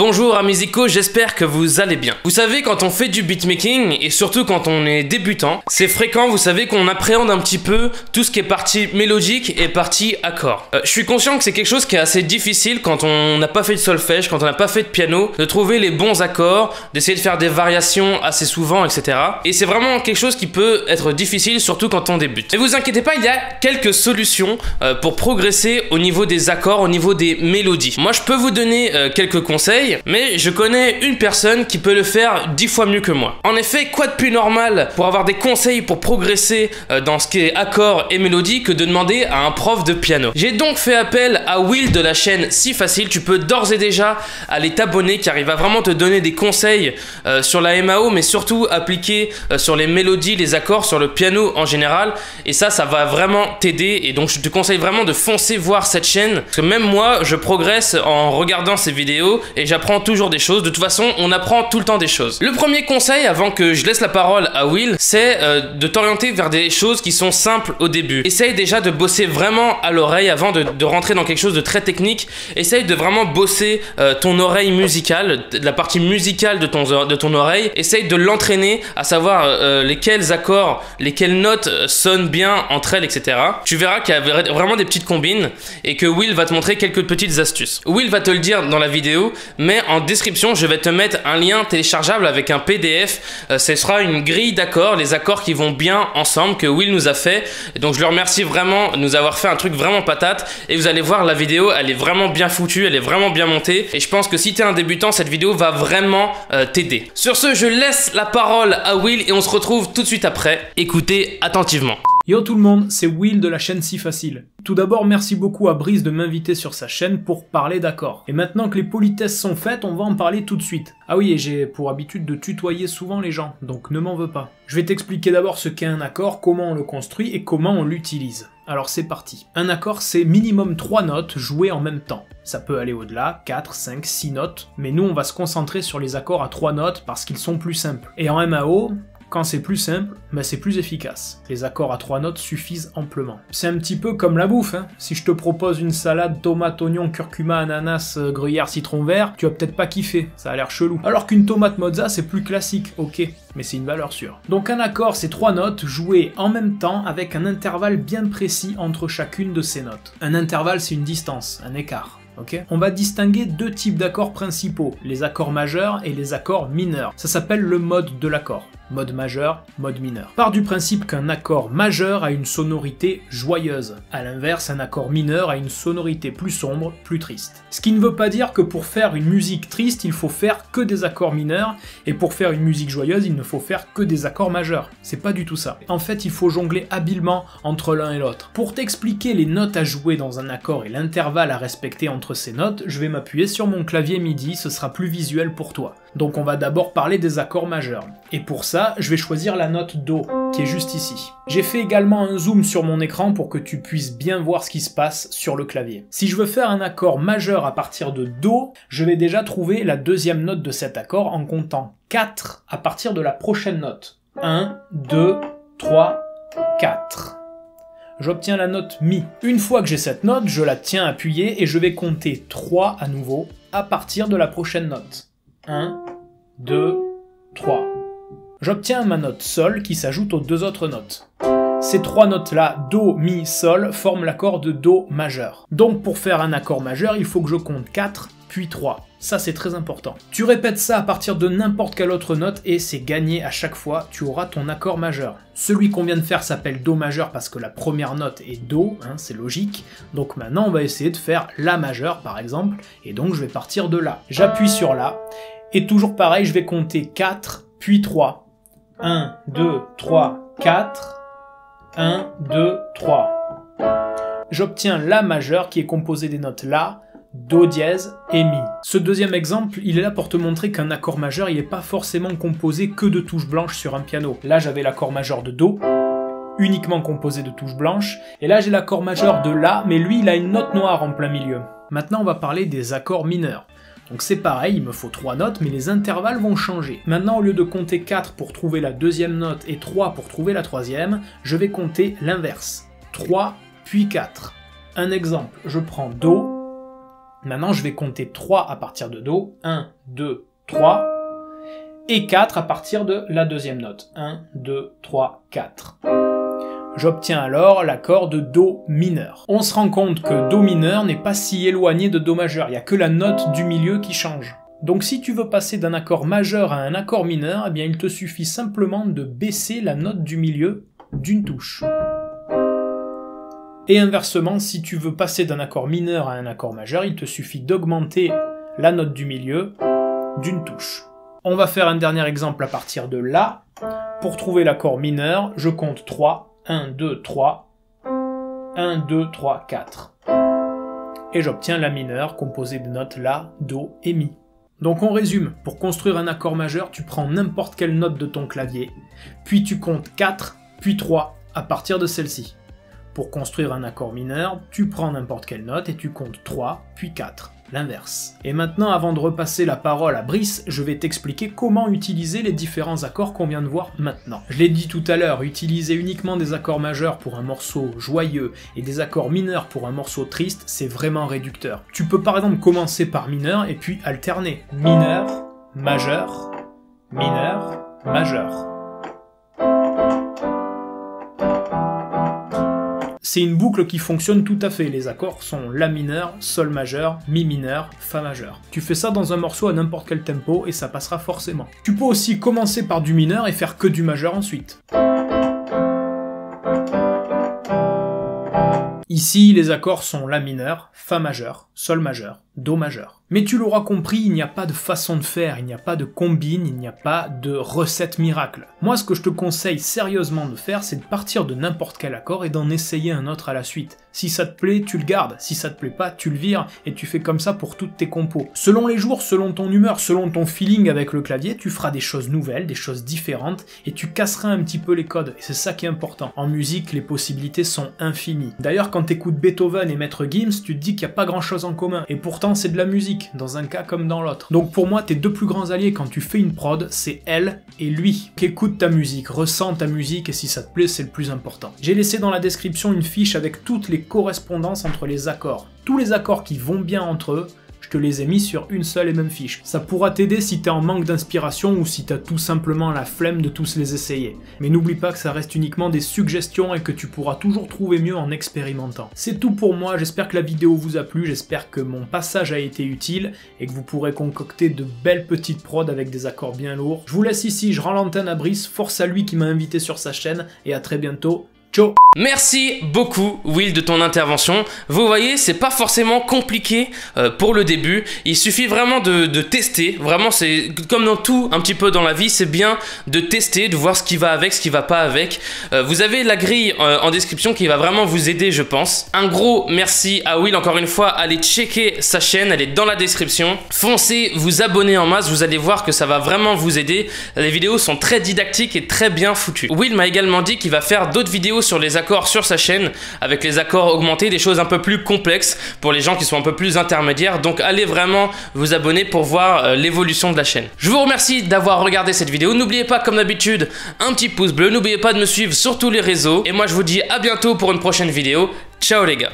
Bonjour amis Zico, j'espère que vous allez bien. Vous savez, quand on fait du beatmaking, et surtout quand on est débutant, c'est fréquent, vous savez, qu'on appréhende un petit peu tout ce qui est partie mélodique et partie accord. Je suis conscient que c'est quelque chose qui est assez difficile quand on n'a pas fait de solfège, quand on n'a pas fait de piano, de trouver les bons accords, d'essayer de faire des variations assez souvent, etc. Et c'est vraiment quelque chose qui peut être difficile, surtout quand on débute. Mais vous inquiétez pas, il y a quelques solutions pour progresser au niveau des accords, au niveau des mélodies. Moi, je peux vous donner quelques conseils, mais je connais une personne qui peut le faire 10 fois mieux que moi. En effet, quoi de plus normal pour avoir des conseils pour progresser dans ce qui est accords et mélodies que de demander à un prof de piano. J'ai donc fait appel à Will de la chaîne Si Facile. Tu peux d'ores et déjà aller t'abonner car il va vraiment te donner des conseils sur la MAO, mais surtout appliquer sur les mélodies, les accords, sur le piano en général. Et ça va vraiment t'aider. Et donc je te conseille vraiment de foncer voir cette chaîne, parce que même moi, je progresse en regardant ces vidéos et j'apprends toujours des choses. De toute façon, on apprend tout le temps des choses. Le premier conseil, avant que je laisse la parole à Will, c'est de t'orienter vers des choses qui sont simples au début. Essaye déjà de bosser vraiment à l'oreille avant de rentrer dans quelque chose de très technique. Essaye de vraiment bosser ton oreille musicale, la partie musicale de ton oreille. Essaye de l'entraîner à savoir lesquels accords, lesquelles notes sonnent bien entre elles, etc. Tu verras qu'il y a vraiment des petites combines et que Will va te montrer quelques petites astuces. Will va te le dire dans la vidéo, mais en description, je vais te mettre un lien téléchargeable avec un PDF. Ce sera une grille d'accords, les accords qui vont bien ensemble que Will nous a fait. Et donc je le remercie vraiment de nous avoir fait un truc vraiment patate. Et vous allez voir, la vidéo, elle est vraiment bien foutue, elle est vraiment bien montée. Et je pense que si tu es un débutant, cette vidéo va vraiment t'aider. Sur ce, je laisse la parole à Will et on se retrouve tout de suite après. Écoutez attentivement. Yo tout le monde, c'est Will de la chaîne Si Facile. Tout d'abord, merci beaucoup à Brice de m'inviter sur sa chaîne pour parler d'accords. Et maintenant que les politesses sont faites, on va en parler tout de suite. Ah oui, et j'ai pour habitude de tutoyer souvent les gens, donc ne m'en veux pas. Je vais t'expliquer d'abord ce qu'est un accord, comment on le construit et comment on l'utilise. Alors c'est parti. Un accord, c'est minimum 3 notes jouées en même temps. Ça peut aller au-delà, 4, 5, 6 notes, mais nous on va se concentrer sur les accords à 3 notes parce qu'ils sont plus simples. Et en MAO, quand c'est plus simple, ben c'est plus efficace. Les accords à 3 notes suffisent amplement. C'est un petit peu comme la bouffe, hein. Si je te propose une salade tomate, oignon, curcuma, ananas, gruyère, citron vert, tu vas peut-être pas kiffer, ça a l'air chelou. Alors qu'une tomate mozza c'est plus classique, ok, mais c'est une valeur sûre. Donc un accord c'est 3 notes jouées en même temps avec un intervalle bien précis entre chacune de ces notes. Un intervalle c'est une distance, un écart. Okay. On va distinguer deux types d'accords principaux, les accords majeurs et les accords mineurs. Ça s'appelle le mode de l'accord. Mode majeur, mode mineur. Part du principe qu'un accord majeur a une sonorité joyeuse. À l'inverse, un accord mineur a une sonorité plus sombre, plus triste. Ce qui ne veut pas dire que pour faire une musique triste, il faut faire que des accords mineurs, et pour faire une musique joyeuse, il ne faut faire que des accords majeurs. C'est pas du tout ça. En fait, il faut jongler habilement entre l'un et l'autre. Pour t'expliquer les notes à jouer dans un accord et l'intervalle à respecter entre ces notes, je vais m'appuyer sur mon clavier MIDI, ce sera plus visuel pour toi. Donc on va d'abord parler des accords majeurs. Et pour ça, je vais choisir la note Do, qui est juste ici. J'ai fait également un zoom sur mon écran pour que tu puisses bien voir ce qui se passe sur le clavier. Si je veux faire un accord majeur à partir de Do, je vais déjà trouver la deuxième note de cet accord en comptant 4 à partir de la prochaine note. 1, 2, 3, 4. J'obtiens la note Mi. Une fois que j'ai cette note, je la tiens appuyée et je vais compter 3 à nouveau à partir de la prochaine note. 1, 2, 3. J'obtiens ma note Sol qui s'ajoute aux deux autres notes. Ces 3 notes-là, Do, Mi, Sol, forment l'accord de Do majeur. Donc pour faire un accord majeur, il faut que je compte 4, puis 3. Ça c'est très important. Tu répètes ça à partir de n'importe quelle autre note et c'est gagné à chaque fois, tu auras ton accord majeur. Celui qu'on vient de faire s'appelle Do majeur parce que la première note est Do, hein, c'est logique. Donc maintenant on va essayer de faire La majeur par exemple, et donc je vais partir de là. J'appuie sur La, et toujours pareil, je vais compter 4, puis 3. 1, 2, 3, 4. 1, 2, 3. J'obtiens La majeur qui est composé des notes La, Do dièse et Mi. Ce deuxième exemple, il est là pour te montrer qu'un accord majeur, il n'est pas forcément composé que de touches blanches sur un piano. Là, j'avais l'accord majeur de Do, uniquement composé de touches blanches, et là, j'ai l'accord majeur de La, mais lui, il a une note noire en plein milieu. Maintenant, on va parler des accords mineurs. Donc c'est pareil, il me faut 3 notes, mais les intervalles vont changer. Maintenant, au lieu de compter 4 pour trouver la deuxième note et 3 pour trouver la troisième, je vais compter l'inverse. 3, puis 4. Un exemple, je prends Do, Maintenant, je vais compter 3 à partir de Do. 1, 2, 3. Et 4 à partir de la deuxième note. 1, 2, 3, 4. J'obtiens alors l'accord de Do mineur. On se rend compte que Do mineur n'est pas si éloigné de Do majeur, il n'y a que la note du milieu qui change. Donc si tu veux passer d'un accord majeur à un accord mineur, eh bien il te suffit simplement de baisser la note du milieu d'une touche. Et inversement, si tu veux passer d'un accord mineur à un accord majeur, il te suffit d'augmenter la note du milieu d'une touche. On va faire un dernier exemple à partir de La. Pour trouver l'accord mineur, je compte 3. 1, 2, 3, 1, 2, 3, 4. Et j'obtiens La mineur composée de notes La, Do et Mi. Donc on résume, pour construire un accord majeur, tu prends n'importe quelle note de ton clavier, puis tu comptes 4, puis 3 à partir de celle-ci. Pour construire un accord mineur, tu prends n'importe quelle note et tu comptes 3, puis 4. L'inverse. Et maintenant, avant de repasser la parole à Brice, je vais t'expliquer comment utiliser les différents accords qu'on vient de voir maintenant. Je l'ai dit tout à l'heure, utiliser uniquement des accords majeurs pour un morceau joyeux et des accords mineurs pour un morceau triste, c'est vraiment réducteur. Tu peux par exemple commencer par mineur et puis alterner. Mineur, majeur, mineur, majeur. C'est une boucle qui fonctionne tout à fait, les accords sont La mineur, Sol majeur, Mi mineur, Fa majeur. Tu fais ça dans un morceau à n'importe quel tempo et ça passera forcément. Tu peux aussi commencer par du mineur et faire que du majeur ensuite. Ici, les accords sont La mineur, Fa majeur, Sol majeur, Do majeur. Mais tu l'auras compris, il n'y a pas de façon de faire, il n'y a pas de combine, il n'y a pas de recette miracle. Moi, ce que je te conseille sérieusement de faire, c'est de partir de n'importe quel accord et d'en essayer un autre à la suite. Si ça te plaît, tu le gardes. Si ça te plaît pas, tu le vires et tu fais comme ça pour toutes tes compos. Selon les jours, selon ton humeur, selon ton feeling avec le clavier, tu feras des choses nouvelles, des choses différentes et tu casseras un petit peu les codes. Et c'est ça qui est important. En musique, les possibilités sont infinies. D'ailleurs, quand t'écoutes Beethoven et Maître Gims, tu te dis qu'il n'y a pas grand chose en commun. Et pourtant, c'est de la musique, dans un cas comme dans l'autre. Donc pour moi, tes deux plus grands alliés quand tu fais une prod, c'est elle et lui. Qu'écoute ta musique, ressens ta musique et si ça te plaît, c'est le plus important. J'ai laissé dans la description une fiche avec toutes les correspondances entre les accords. Tous les accords qui vont bien entre eux, je te les ai mis sur une seule et même fiche. Ça pourra t'aider si t'es en manque d'inspiration ou si t'as tout simplement la flemme de tous les essayer. Mais n'oublie pas que ça reste uniquement des suggestions et que tu pourras toujours trouver mieux en expérimentant. C'est tout pour moi, j'espère que la vidéo vous a plu, j'espère que mon passage a été utile et que vous pourrez concocter de belles petites prods avec des accords bien lourds. Je vous laisse ici, je rends l'antenne à Brice, force à lui qui m'a invité sur sa chaîne et à très bientôt. Ciao. Merci beaucoup Will de ton intervention. Vous voyez, c'est pas forcément compliqué pour le début. Il suffit vraiment de tester. Vraiment, c'est comme dans tout, un petit peu dans la vie, c'est bien de tester, de voir ce qui va avec, ce qui va pas avec. Vous avez la grille en description qui va vraiment vous aider, je pense. Un gros merci à Will encore une fois. Allez checker sa chaîne, elle est dans la description. Foncez, vous abonnez en masse, vous allez voir que ça va vraiment vous aider. Les vidéos sont très didactiques et très bien foutues. Will m'a également dit qu'il va faire d'autres vidéos sur les accords sur sa chaîne, avec les accords augmentés, des choses un peu plus complexes pour les gens qui sont un peu plus intermédiaires. Donc allez vraiment vous abonner pour voir l'évolution de la chaîne. Je vous remercie d'avoir regardé cette vidéo. N'oubliez pas, comme d'habitude, un petit pouce bleu. N'oubliez pas de me suivre sur tous les réseaux. Et moi, je vous dis à bientôt pour une prochaine vidéo. Ciao les gars.